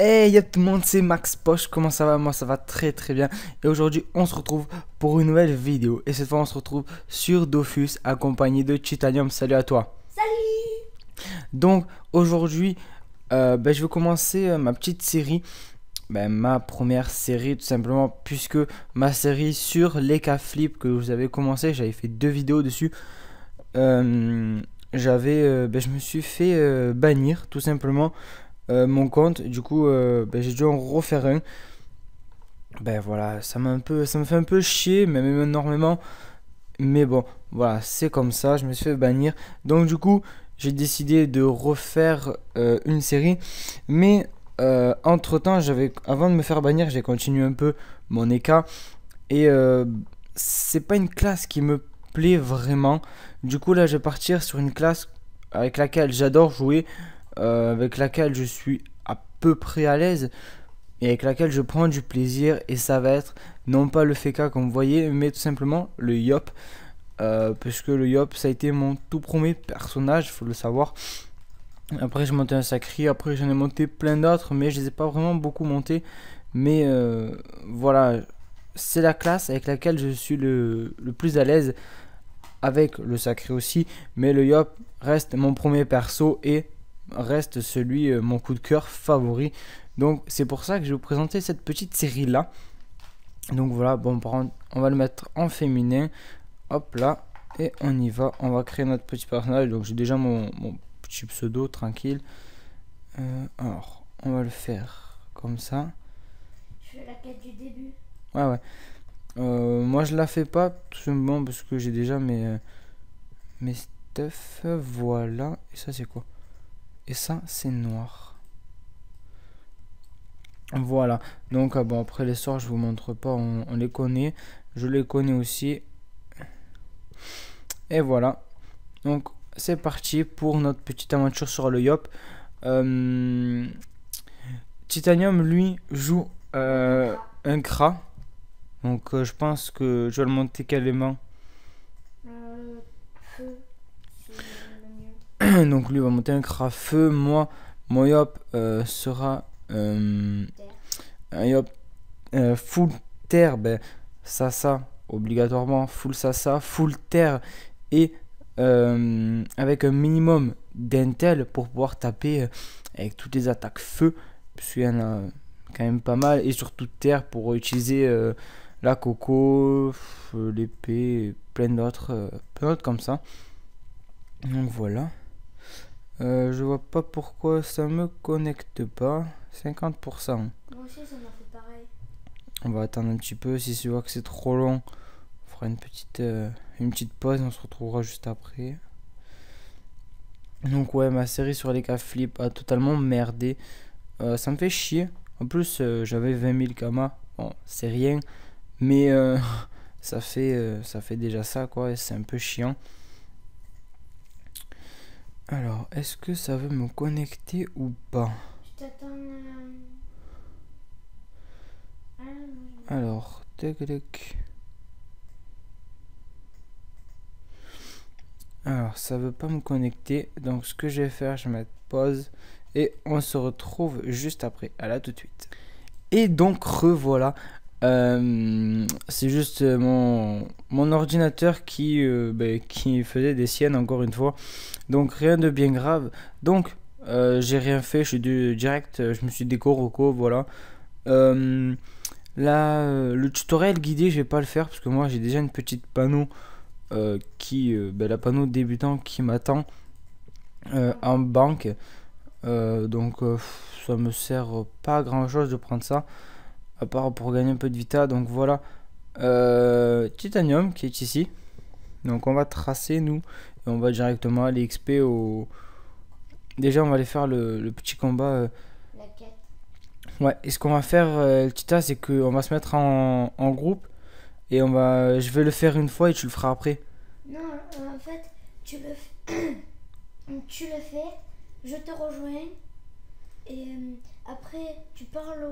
Hey y'a tout le monde, c'est Max Poche, comment ça va? Moi ça va très très bien. Et aujourd'hui on se retrouve pour une nouvelle vidéo. Et cette fois on se retrouve sur Dofus accompagné de Titanium. Salut à toi. Salut! Donc aujourd'hui je vais commencer ma petite série. Ma première série tout simplement, puisque ma série sur les cas flip que vous avez commencé, j'avais fait 2 vidéos dessus. Je me suis fait bannir tout simplement mon compte. Du coup j'ai dû en refaire un. Voilà, ça me fait un peu chier, mais même énormément. Mais bon, voilà, c'est comme ça, je me suis fait bannir. Donc du coup, j'ai décidé de refaire une série. Mais entre temps, avant de me faire bannir, j'ai continué un peu mon EK. Et c'est pas une classe qui me plaît vraiment. Du coup là, je vais partir sur une classe avec laquelle j'adore jouer, avec laquelle je suis à peu près à l'aise et avec laquelle je prends du plaisir. Et ça va être non pas le FK comme vous voyez, mais tout simplement le Yop. Parce que le Yop, ça a été mon tout premier personnage, faut le savoir. Après j'ai monté un Sacri, après j'en ai monté plein d'autres, mais je les ai pas vraiment beaucoup montés. Mais voilà, c'est la classe avec laquelle je suis le plus à l'aise, avec le Sacré aussi. Mais le Yop reste mon premier perso et reste celui, mon coup de cœur favori. Donc c'est pour ça que je vais vous présenter cette petite série là. Donc voilà, bon, par contre, on va le mettre en féminin. Hop là, et on y va. On va créer notre petit personnage. Donc j'ai déjà mon petit pseudo tranquille. Alors, on va le faire comme ça. Je fais la quête du début. Ouais. Moi je la fais pas tout simplement parce que j'ai déjà mes stuff. Voilà. Et ça c'est quoi? Et ça c'est noir. Voilà. Donc bon, après les sorts je vous montre pas. On les connaît. Je les connais aussi. Et voilà. Donc c'est parti pour notre petite aventure sur le Yop. Titanium lui joue un Kra. Donc je pense que je vais le monter quellement. Feu, c'est le mieux. Donc lui va monter un Kra feu. Moi, mon Yop sera un Yop full terre. Ça obligatoirement full ça full terre. Et avec un minimum d'intel pour pouvoir taper avec toutes les attaques feu, parce qu'il y en a quand même pas mal, et surtout terre pour utiliser la coco, l'épée, plein d'autres comme ça. Donc voilà. Je vois pas pourquoi ça me connecte pas. 50%. Moi aussi, ça m'a fait pareil. On va attendre un petit peu. Si je vois que c'est trop long, on fera une petite pause et on se retrouvera juste après. Donc ouais, ma série sur les cas flip a totalement merdé. Ça me fait chier. En plus, j'avais 20 000 kamas. Bon, c'est rien. Mais ça fait déjà ça, quoi. Et c'est un peu chiant. Alors, est-ce que ça veut me connecter ou pas? Je t'attends. Alors, tac tac. Alors, ça veut pas me connecter. Donc, ce que je vais faire, je vais mettre pause. Et on se retrouve juste après. À là tout de suite. Et donc, revoilà. C'est juste mon ordinateur qui faisait des siennes encore une fois. Donc, rien de bien grave. Donc, j'ai rien fait. Je suis direct. Je me suis déco, voilà. Là, le tutoriel guidé, je vais pas le faire parce que moi j'ai déjà une petite panneau la panneau débutant qui m'attend en banque. Donc ça me sert pas à grand chose de prendre ça, à part pour gagner un peu de vita. Donc voilà, Titanium qui est ici. Donc on va tracer nous et on va directement aller XP au. Déjà on va aller faire le petit combat. La quête. Ouais, et ce qu'on va faire, Tita, c'est qu'on va se mettre en groupe et je vais le faire une fois et tu le feras après. Non, en fait, tu le fais, je te rejoins, et après, tu parles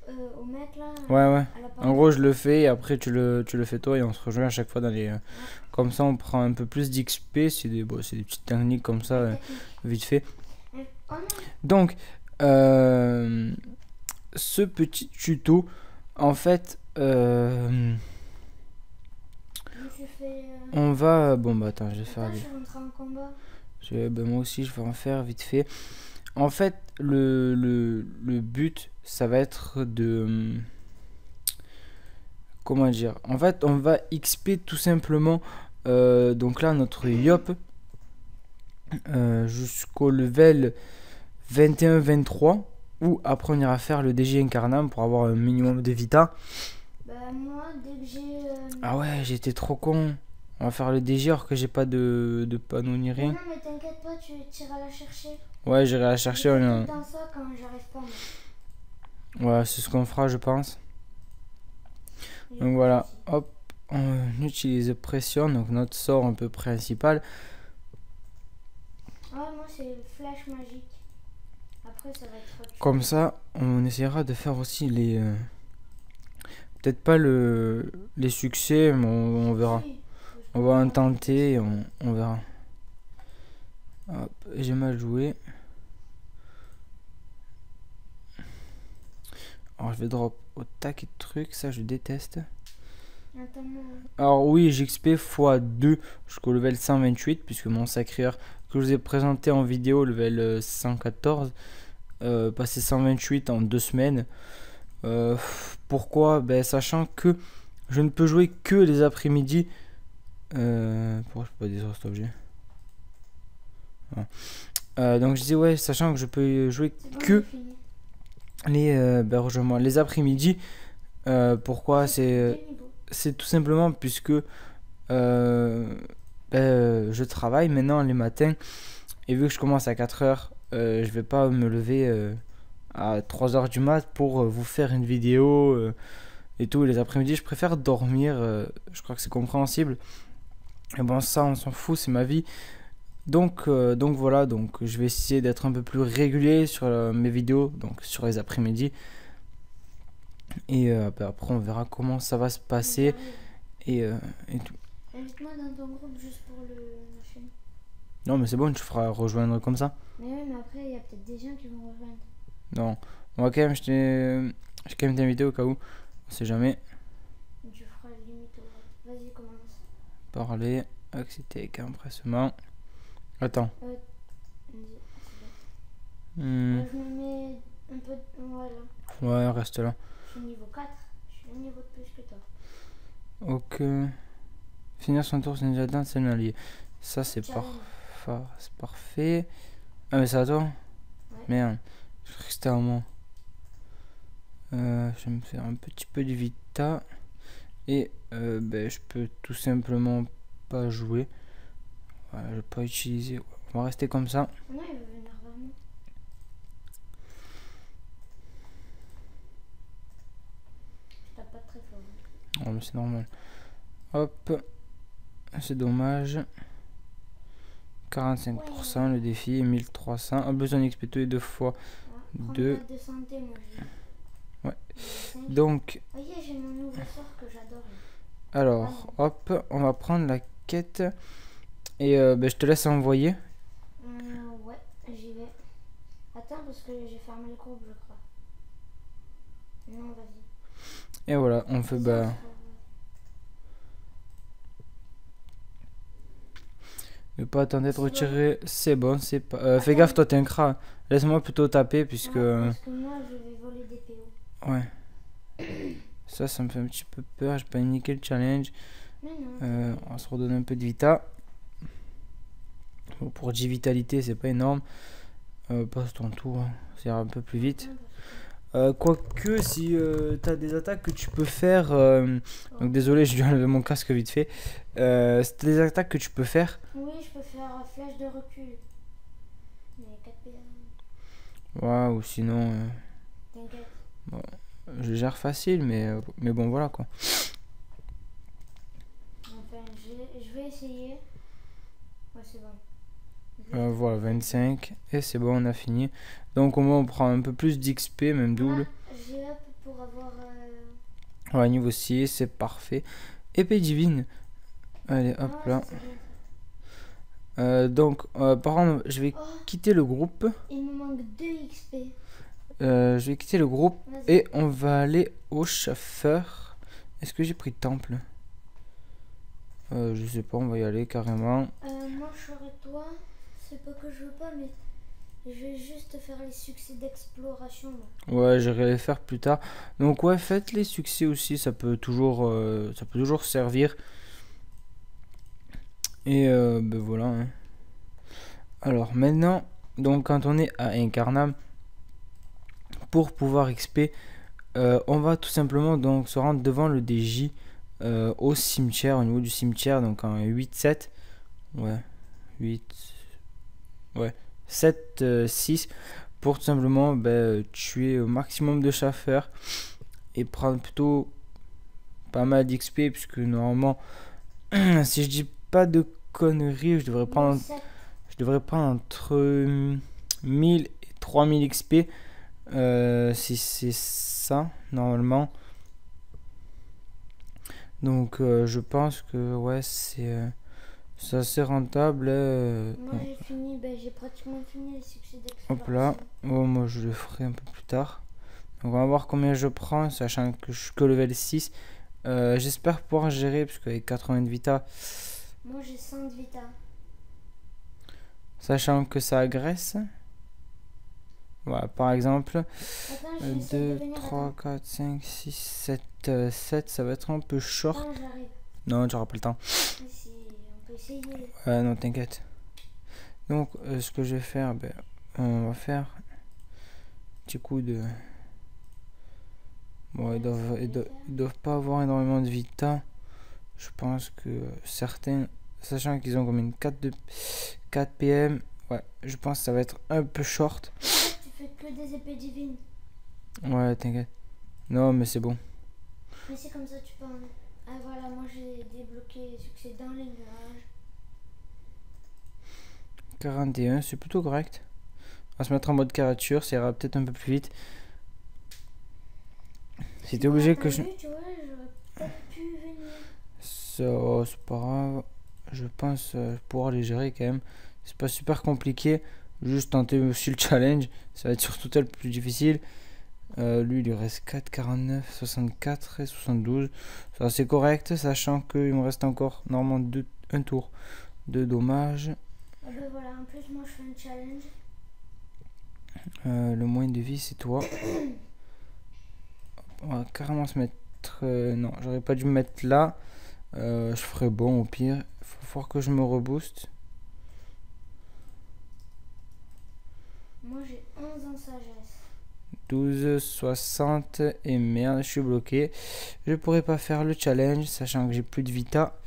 au mec là. Ouais, ouais. À la En gros, je le fais et après tu le fais toi et on se rejoint à chaque fois dans les. Comme ça, on prend un peu plus d'XP. C'est des petites techniques comme ça, vite fait. Oh non. Donc, ce petit tuto, en fait, Je me suis fait. on va. Bon, bah attends, je vais faire Attends, des. je suis rentré en combat. Ben, moi aussi, je vais en faire vite fait. En fait, le but, ça va être de. Comment dire? En fait, on va XP tout simplement. Donc là, notre Yop jusqu'au level 21-23. Ou après, on ira faire le DJ Incarnam pour avoir un minimum de vita. Bah, moi, dès que j'ai. Ah ouais, j'étais trop con. On va faire le DG alors que j'ai pas de panneau ni Mais rien. non, mais t'inquiète pas, tu iras la chercher. Ouais, j'irai la chercher. Je fais tout le temps ça quand j'arrive pas. Moi. Ouais, c'est ce qu'on fera, je pense. Et Donc voilà, hop, on utilise pression, donc notre sort un peu principal. Ah, moi, c'est le flash magique. Après, ça va être autre chose. Comme ça, on essaiera de faire aussi les. Peut-être pas les succès, mais on verra. Si, On va en tenter et on verra. Hop, j'ai mal joué. Alors je vais drop au taquet de trucs, ça je déteste. Attends-moi. Alors oui, j'XP x2 jusqu'au level 128, puisque mon sacreur que je vous ai présenté en vidéo, level 114, passé 128 en 2 semaines. Pourquoi? Ben, sachant que je ne peux jouer que les après-midi. Pourquoi je peux pas détruire cet objet? Donc je disais ouais, sachant que je peux jouer C'est bon, que j'ai fini. rejoins-moi, les après-midi. Pourquoi? Quel niveau? C'est tout simplement puisque je travaille maintenant les matins et vu que je commence à 4h, je vais pas me lever à 3h du mat pour vous faire une vidéo et tout. Les après-midi, je préfère dormir. Je crois que c'est compréhensible. Et bon, ça, on s'en fout, c'est ma vie. Donc voilà, donc je vais essayer d'être un peu plus régulier sur mes vidéos, donc sur les après-midi. Et après, on verra comment ça va se passer et tout. Invite-moi dans ton groupe juste pour le machin. Non, mais c'est bon, tu feras rejoindre comme ça. Mais oui, mais après, il y a peut-être des gens qui vont rejoindre. Non, on va quand même, je vais quand même t'inviter au cas où, on sait jamais. Tu feras limite au... Vas-y, commence. Parler, accepter avec empressement. Attends. Vas-y, c'est bon. Hmm, Je me mets un peu... Voilà. ouais, reste là. Je suis niveau 4. Je suis un niveau de plus que toi. Ok. Finir son tour, c'est déjà atteint, c'est un allié. Ça, c'est Challenge. parfait. Ah, mais c'est à toi? Ouais. Merde. Je crois que c'était à moi. Je vais me faire un petit peu de vita. Et je peux tout simplement pas jouer. Voilà, je vais pas utiliser. On va rester comme ça. Non, il va venir vers moi. Je tape pas très fort. Oh, mais c'est normal. Hop. C'est dommage. 45%, le défi est 1300. A besoin d'XP tous les 2 fois. Prends Deux. une note de santé, moi. Ouais. Cinq. Donc, Voyez, j'ai mon nouveau sort que j'adore. alors, hop, on va prendre la quête. Et je te laisse envoyer. Ouais, j'y vais. Attends, parce que j'ai fermé le groupe, je crois. Non, vas-y. Et voilà, on fait bah. Ne pas attendre d'être retiré, c'est bon, c'est pas. Fais gaffe, toi t'es un crat. Laisse-moi plutôt taper puisque. Parce que moi, je vais voler des PO. Ouais. Ça me fait un petit peu peur. J'ai pas niqué le challenge. Mais non. On va se redonner un peu de vita. Bon, pour 10 vitalité, c'est pas énorme. Passe ton tour, hein. Ça ira un peu plus vite. Quoique, si t'as des attaques que tu peux faire. Donc désolé, je dois enlever mon casque vite fait. Si t'as des attaques que tu peux faire. Oui, je peux faire flèche de recul. Mais 4 PO. Ouais, ou sinon. T'inquiète. Je gère facile, mais bon, voilà quoi. Enfin, je vais essayer. Ouais, c'est bon. Voilà, 25. Et c'est bon, on a fini. Donc, au moins, on prend un peu plus d'XP, même double. J'ai up pour avoir... Ouais, niveau 6, c'est parfait. Épée divine. Allez, hop Ah, là. ça, c'est bien. Donc, par contre, je vais Oh, quitter le groupe. il me manque 2 XP. Je vais quitter le groupe Vas-y. et on va aller au chauffeur. Est-ce que j'ai pris temple? Je sais pas, on va y aller carrément. Moi, je serai toi. C'est pas que je veux pas, mais je vais juste faire les succès d'exploration. Là. Ouais, j'irai les faire plus tard. Donc ouais, faites les succès aussi, ça peut toujours servir. Et ben voilà, hein. Alors maintenant, donc quand on est à Incarnam, pour pouvoir XP, on va tout simplement donc se rendre devant le DJ au cimetière, au niveau du cimetière, donc en 8-7. Ouais, 8, ouais, 7, 6, pour tout simplement tuer au maximum de chasseurs et prendre plutôt pas mal d'XP, puisque normalement, si je dis pas de conneries, Moi, 7. je devrais prendre entre 1000 et 3000 XP, si c'est ça, normalement. Donc je pense que ouais, c'est assez rentable. Moi, j'ai fini, j'ai pratiquement fini les succès Hop là, d'exploration. oh, moi je le ferai un peu plus tard. Donc on va voir combien je prends, sachant que je suis que level 6. J'espère pouvoir gérer, parce qu'avec 80 de vita, Moi, j'ai 100 de vita. sachant que ça agresse. Voilà, par exemple, Attends, je vais essayer de 2, venir. 3, 4, 5, 6, 7, 7, ça va être un peu short. Attends, j'arrive. Non, tu n'auras pas le temps. Mais si, on peut essayer. Non, t'inquiète. Donc, ce que je vais faire, on va faire un petit coup de... Bon, ils doivent pas avoir énormément de vita. Je pense que certains, sachant qu'ils ont comme une 4 PM, ouais, je pense que ça va être un peu short. En fait, tu fais que des épées divines. Ouais, t'inquiète. Non, mais c'est bon. Mais c'est comme ça, tu peux en... Ah voilà, moi j'ai débloqué les succès dans les nuages. 41, c'est plutôt correct. On va se mettre en mode carature, ça ira peut-être un peu plus vite. C'était obligé que je... Tu vois, j'aurais peut-être pu venir. Ça, c'est pas grave. Je pense pouvoir les gérer quand même. C'est pas super compliqué. Juste tenter aussi le challenge. Ça va être surtout le plus difficile. Lui, il lui reste 4, 49, 64 et 72. C'est assez correct, sachant qu'il me reste encore normalement un tour de dommage. Ah ben voilà, en plus moi je fais un challenge. Le moins de vie, c'est toi. On va carrément se mettre... non, j'aurais pas dû me mettre là. Je ferais bon au pire. Il faut voir que je me rebooste. Moi j'ai 11 en sagesse. 12, 60 et merde, je suis bloqué. Je pourrais pas faire le challenge, sachant que j'ai plus de vita.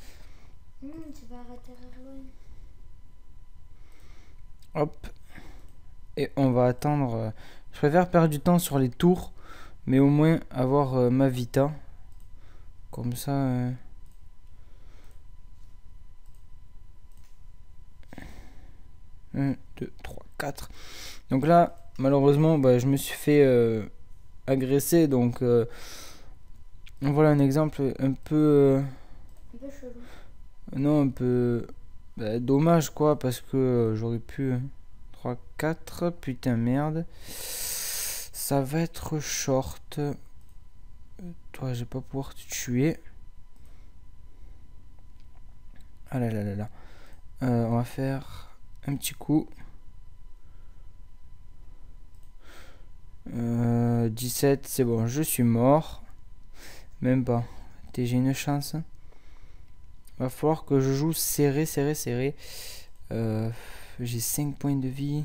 Tu vas atterrir loin. Hop. Et on va attendre. Je préfère perdre du temps sur les tours, mais au moins avoir ma vita. Comme ça. 1, 2, 3, 4. Donc là, malheureusement, je me suis fait agresser. Donc voilà un exemple un peu... Un peu chelou. non, un peu... dommage quoi, parce que j'aurais pu... 3, 4, putain merde. Ça va être short. Toi, je vais pas pouvoir te tuer. Ah là là là là. On va faire un petit coup. 17, c'est bon, je suis mort. Même pas. J'ai une chance. Va falloir que je joue serré, serré, serré. J'ai 5 points de vie.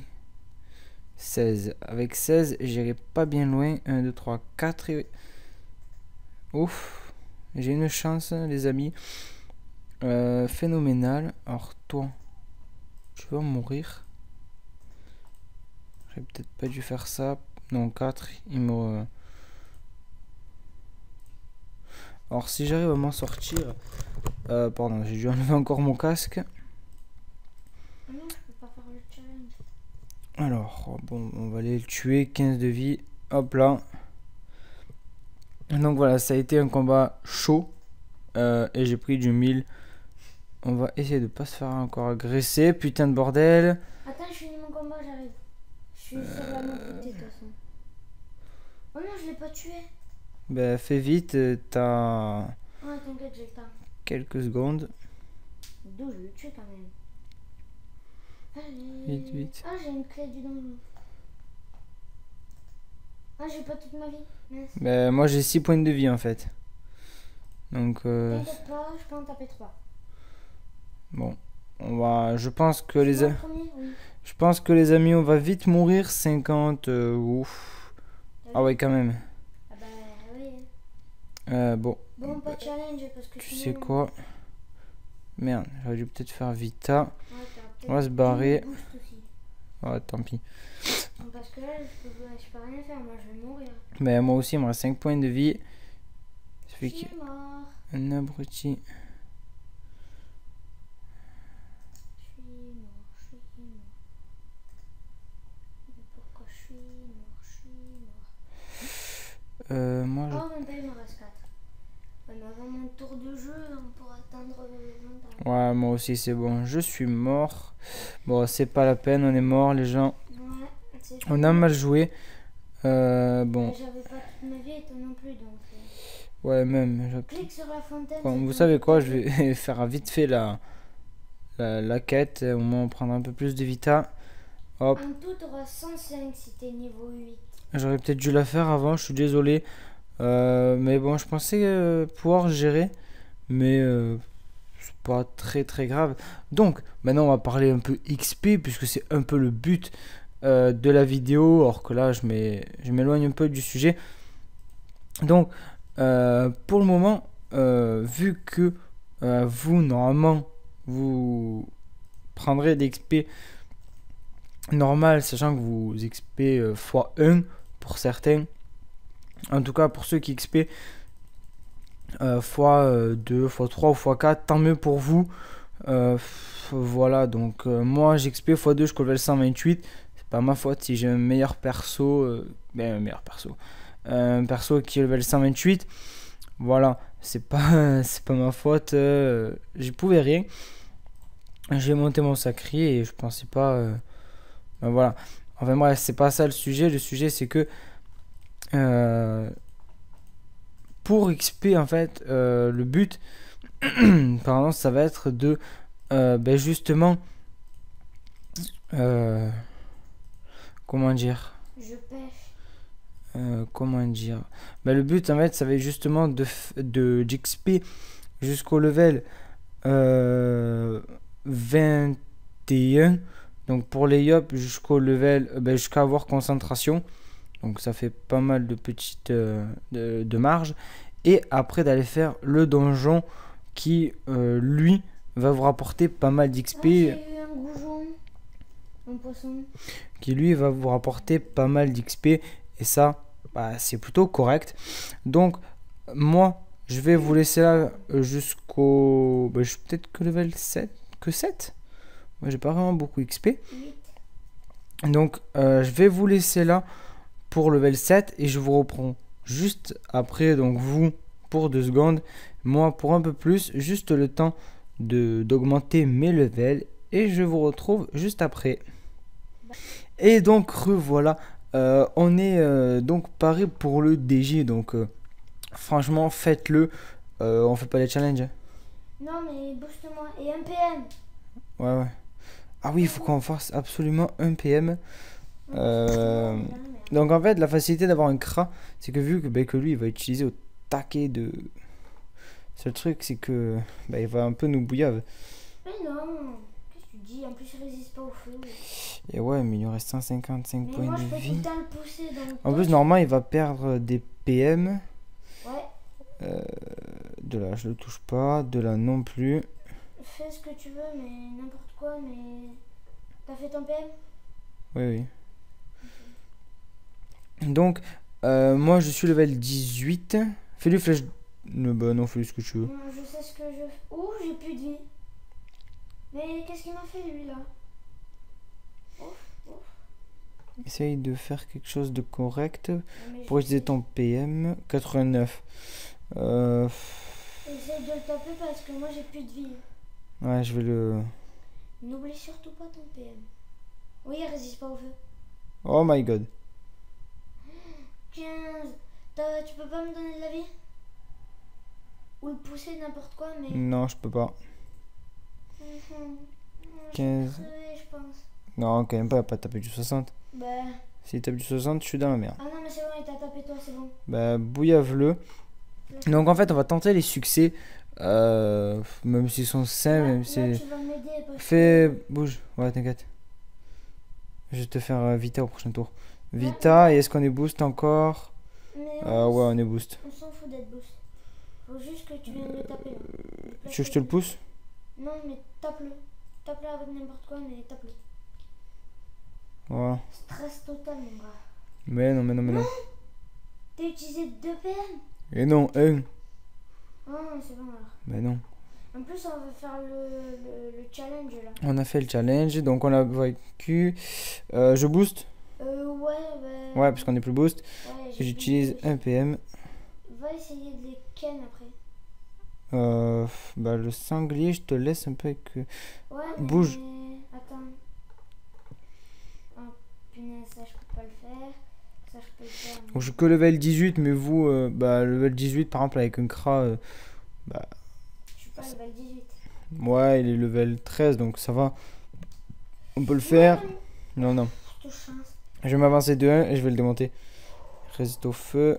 16. Avec 16, j'irai pas bien loin. 1, 2, 3, 4. Et... ouf. J'ai une chance, les amis. Phénoménal. Alors, toi, tu vas mourir. J'aurais peut-être pas dû faire ça. Non, 4. Il me... alors, si j'arrive à m'en sortir... pardon, j'ai dû enlever encore mon casque. Non, je peux pas faire le challenge. Alors, bon, on va aller le tuer. 15 de vie. Hop là. Donc voilà, ça a été un combat chaud. Et j'ai pris du 1000. On va essayer de pas se faire encore agresser. Putain de bordel. Attends, je finis mon combat, j'arrive. Je suis sur la même côté de toute façon. Oh non, je l'ai pas tué. Bah fais vite, t'as Ouais, t'inquiète, j'ai le temps. quelques secondes. D'où je le tue quand même. Allez. Vite, vite. Ah, j'ai une clé du donjon. Ah, j'ai pas toute ma vie. Mince. Bah moi j'ai 6 points de vie en fait. Donc T'inquiète pas, je peux en taper 3. bon, on va. Je pense que Je les amis, on va vite mourir. 50. Ouf. Ah ouais quand même. Ah bah oui. Bon, Bon, pas de challenge parce que tu sinon- sais quoi? Merde, j'aurais dû peut-être faire Vita. Ouais, t'as peut-être On va se barrer. une boost aussi. Ouais, tant pis. Non, parce que là, je peux rien faire, moi je vais mourir. Mais moi aussi, il me reste 5 points de vie. Ça Je fait qu'il suis mort. un abruti. Je suis mort, je suis mort. Mais pourquoi je suis mort, je suis mort. Moi, Oh, même pas, il me reste 4. Ouais, mais avant mon tour de jeu, on pourra atteindre le mental. Ouais, moi aussi, c'est bon. Je suis mort. Bon, c'est pas la peine, on est mort, les gens. Ouais, c'est On a mal joué. Bon, J'avais pas toute ma vie et toi non plus, donc. ouais, même. Clique sur la fontaine. Bon, c'est vous tout. savez quoi, je vais faire vite fait la quête. Au moins, on prendra un peu plus de Vita. Hop, En tout, t'auras 105 si t'es niveau 8. j'aurais peut-être dû la faire avant, je suis désolé. Mais bon, je pensais pouvoir gérer. Mais c'est pas très très grave. Donc, maintenant, on va parler un peu XP, puisque c'est un peu le but de la vidéo. Or que là, je m'éloigne un peu du sujet. Donc, pour le moment, vu que vous, normalement, vous prendrez des XP normal, sachant que vous XP x1 pour certains. En tout cas, pour ceux qui XP x2, x3 ou x4, tant mieux pour vous. Voilà, donc moi j'XP x2 jusqu'au level 128. C'est pas ma faute si j'ai un meilleur perso. Un perso qui est level 128. Voilà, c'est pas ma faute. J'y pouvais rien. J'ai monté mon sacré et je pensais pas. Ben voilà. Enfin bref, c'est pas ça le sujet. Le sujet c'est que pour XP en fait, le but, pardon, ça va être de justement comment dire. Je pêche. Comment dire. Le but en fait, ça va être justement d'XP jusqu'au level 21. Donc pour les yop jusqu'au level jusqu'à avoir concentration. Donc ça fait pas mal de petites de marge. Et après d'aller faire le donjon qui lui va vous rapporter pas mal d'XP. J'ai eu un goujon. Un poisson. Qui lui va vous rapporter pas mal d'XP. Et ça, c'est plutôt correct. Donc moi je vais vous laisser là jusqu'au... peut-être que level 7. Que 7. Moi j'ai pas vraiment beaucoup XP. 8. Donc je vais vous laisser là pour level 7 et je vous reprends juste après, donc vous pour 2 secondes, moi pour un peu plus, juste le temps d'augmenter mes levels et je vous retrouve juste après. Et donc revoilà, on est donc paré pour le DJ, donc franchement faites-le, on fait pas les challenges. Non mais booste-moi et un PM. Ouais. Ah oui, il faut qu'on fasse absolument un PM. Donc en fait la facilité d'avoir un Kra, c'est que vu que lui il va utiliser au taquet de... C'est le truc, c'est que il va un peu nous bouillave. Mais non, qu'est-ce que tu dis? En plus il résiste pas au feu. Et ouais, mais il lui reste 155 Mais points moi de je peux tout vie. le temps le pousser donc. En plus normalement il va perdre des PM. Ouais. De là je le touche pas, de là non plus. Fais ce que tu veux mais n'importe quoi mais... T'as fait ton PM? Oui. Donc moi je suis level 18. Fais-lui flèche... non, fais-lui ce que tu veux. Non, je sais ce que je... Ouh, j'ai plus de vie. Mais qu'est-ce qu'il m'a fait lui là? Ouf. Essaye de faire quelque chose de correct Mais pour je utiliser sais. ton PM. 89. Euh, Essaye de le taper parce que moi j'ai plus de vie. ouais, je vais le... N'oublie surtout pas ton PM. Oui, il résiste pas au feu. Oh my god. 15. Tu peux pas me donner de la vie? Ou le pousser n'importe quoi, mais. Non, je peux pas. Mhm. Je 15. vais crever, je pense. Non, quand même pas, pas taper du 60. Bah. S'il tape du 60, je suis dans la merde. Ah non, mais c'est bon, il t'a tapé toi, c'est bon. Bah, bouillave-le. Donc en fait, on va tenter les succès. Même s'ils sont simples, Là, même là, si... tu vas m'aider parce Fais... que. Bouge. Ouais, t'inquiète. Je vais te faire Vita au prochain tour. Vita, et est-ce qu'on est boost encore? Mais Ouais, on, on est boost. on s'en fout d'être boost. Faut juste que tu viennes le taper là. Tu veux que je te le pousse? Non, mais tape-le. Tape-le avec n'importe quoi, mais tape-le. Voilà. Stress total, mon gars. Mais non, mais non, mais non. T'as utilisé 2 PM? Et non, 1. Oh, c'est bon alors. Mais non. En plus, on va faire le challenge là. On a fait le challenge, donc on a vaincu. Je boost? Ouais, bah. Ouais, parce qu'on est plus boost. Ouais, j'ai J'utilise plus de- 1 PM. Va essayer de les ken après. Bah, le sanglier, je te laisse un peu avec... Ouais, Bouge. mais. Attends. Oh, punaise, ça je peux pas le faire. Ça je peux le faire. Donc, je suis que level 18, mais vous, bah, level 18, par exemple, avec un Kra, bah, Je suis pas level 18. ouais, il est level 13, donc ça va. On peut le faire. Ouais, Non, non. je te chance. Je vais m'avancer de 1 et je vais le démonter. Résiste au feu.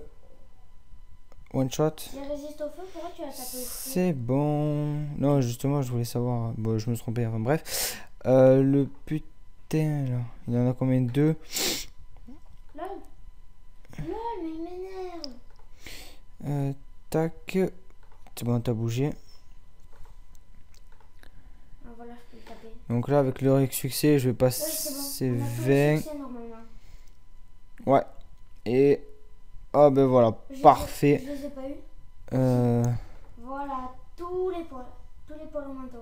One shot. Il résiste au feu, pourquoi tu as tapé au feu? C'est bon. Non, justement, je voulais savoir. Bon, je me suis trompé. Enfin, bref. Le putain, là. Il y en a combien? 2. Lol. Lol, mais il m'énerve. Tac. C'est bon, t'as bougé. Ah, voilà, je peux le taper. Donc là, avec le succès, je vais Oui, c'est passer bon. On a tous 20. le succès normalement. Ouais. Et... Ah ben voilà, parfait. Je les ai pas eu. Voilà, tous les poils. Tous les poils au menton.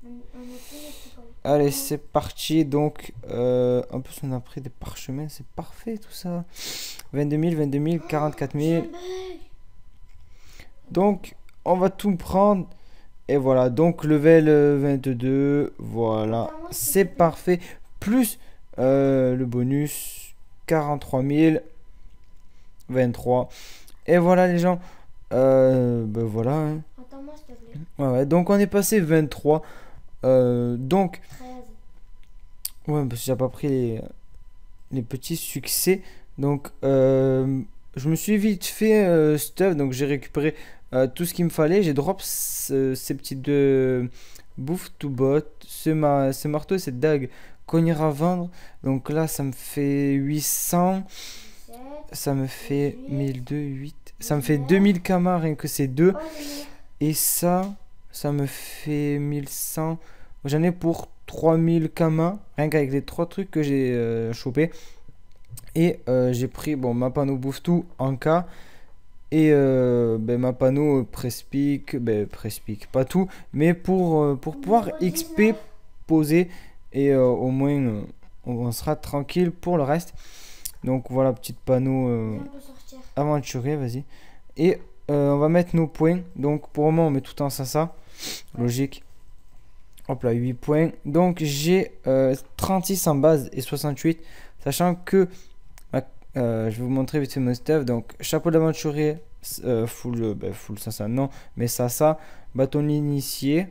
On a tous les petits poils. Allez, c'est parti. Donc, en plus, on a pris des parchemins. C'est parfait tout ça. 22 000, 22 000, 44 000. J'ai un bug. Donc, on va tout prendre. Et voilà, donc level 22. Voilà, Attends, moi, s'il c'est te plaît. parfait. Plus le bonus 43 000. 23. Et voilà les gens. Ben voilà. Hein. Attends-moi, s'il te plaît. Ouais, donc on est passé 23. Donc, 13. ouais, parce que j'ai pas pris les petits succès. Donc, je me suis vite fait stuff. Donc, j'ai récupéré tout ce qu'il me fallait. J'ai drop ces petites bouffe to bot, ce marteau, cette dague qu'on ira vendre. Donc là, ça me fait 800. 7. Ça me fait 18, 1002, 8. Ça me fait 19. 2000 kamas rien que ces deux. Oh, les mecs. Et ça me fait 1100. J'en ai pour 3000 kamas. Rien qu'avec les 3 trucs que j'ai chopé. Et j'ai pris bon, ma panneau bouffe tout en cas. Et ben, ma panneau Prespic. Ben, Prespic, pas tout. Mais pour pouvoir Niveau XP 19. poser. Et au moins on sera tranquille pour le reste. Donc voilà, petit panneau Viens, on peut sortir. aventurier, vas-y. Et on va mettre nos points. Donc pour le moment, on met tout en ça. Logique. Hop là, 8 points. Donc j'ai 36 en base et 68. Sachant que je vais vous montrer vite fait mon stuff. Donc chapeau d'aventurier, full ça non. Mais ça. Bâton initié.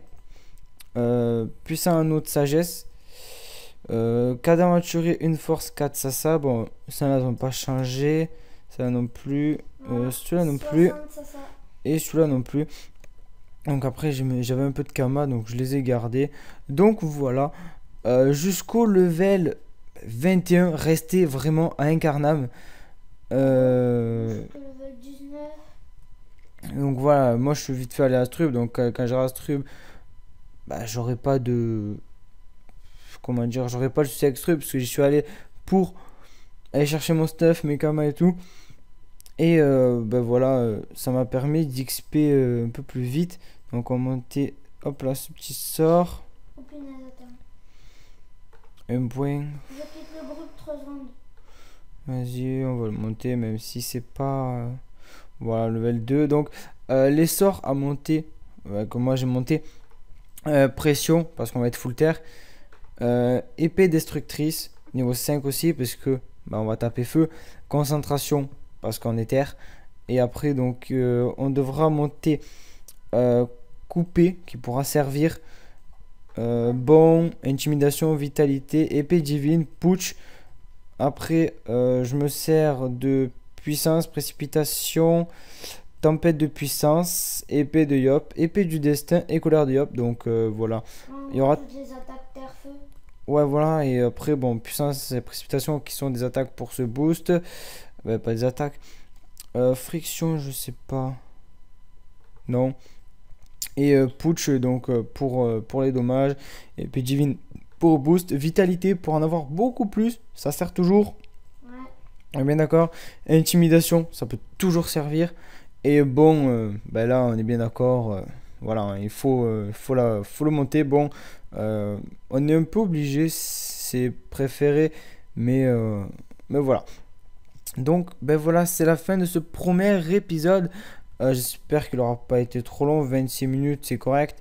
Puissant anneau de sagesse. 4 aventurier, une force, 4 ça. Bon, ça là, n'ont pas changé. Ça non plus. Voilà. Celui-là non plus. 60, ça. Et celui-là non plus. Donc après, j'avais un peu de karma, donc je les ai gardés. Donc voilà. Jusqu'au level 21, restez vraiment à incarnable. Jusqu'au level 19. Donc voilà, moi je suis vite fait aller à Strub. Donc quand j'irai à Strub, bah, j'aurai pas de... Comment dire, j'aurai pas le souci avec Strub parce que j'y suis allé pour aller chercher mon stuff, mes kamas et tout. Et ben voilà, ça m'a permis d'XP un peu plus vite. Donc on va monter, hop là, ce petit sort. Oh punaise, attends. Un point. Je quitte le groupe revendre. Vas-y, on va le monter, même si c'est pas... voilà, level 2. Donc, les sorts à monter, comme moi j'ai monté, pression, parce qu'on va être full terre. Épée destructrice, niveau 5 aussi, parce que on va taper feu. Concentration, parce qu'on est terre. Et après, donc, on devra monter coupé, qui pourra servir. Bon, intimidation, vitalité, épée divine, putsch. Après, je me sers de puissance, précipitation, tempête de puissance, épée de Yop, épée du destin et colère de Yop. Donc voilà. Il y aura toutes les attaques terre-feu. ouais, voilà. Et après, bon, puissance et précipitation qui sont des attaques pour ce boost. Pas des attaques. Friction, je sais pas. Non. Et putsch, donc pour les dommages. Épée divine pour boost. Vitalité pour en avoir beaucoup plus. Ça sert toujours. Ouais. On est bien d'accord. Intimidation, ça peut toujours servir. Et bon, là, on est bien d'accord. Voilà, faut le monter. Bon, on est un peu obligé, c'est préféré. Mais voilà. Donc, voilà, c'est la fin de ce premier épisode. J'espère qu'il n'aura pas été trop long. 26 minutes, c'est correct.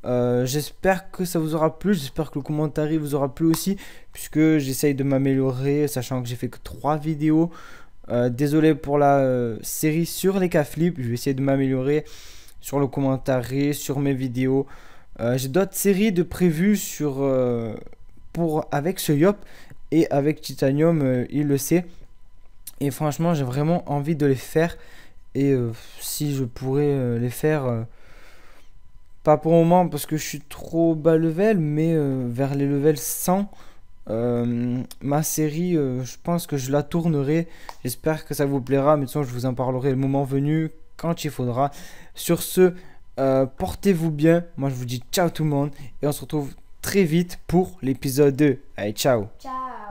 J'espère que ça vous aura plu. J'espère que le commentaire vous aura plu aussi. Puisque j'essaye de m'améliorer. Sachant que j'ai fait que 3 vidéos. Désolé pour la série sur les cas flip. Je vais essayer de m'améliorer sur le commentaire, sur mes vidéos. J'ai d'autres séries de prévues avec ce Yop et avec Titanium, il le sait. Et franchement, j'ai vraiment envie de les faire. Et si je pourrais les faire, pas pour le moment parce que je suis trop bas level, mais vers les levels 100. Ma série, je pense que je la tournerai. J'espère que ça vous plaira. Mais de toute façon, je vous en parlerai le moment venu, quand il faudra. Sur ce, portez-vous bien. Moi, je vous dis ciao tout le monde. Et on se retrouve très vite pour l'épisode 2. Allez, ciao. Ciao.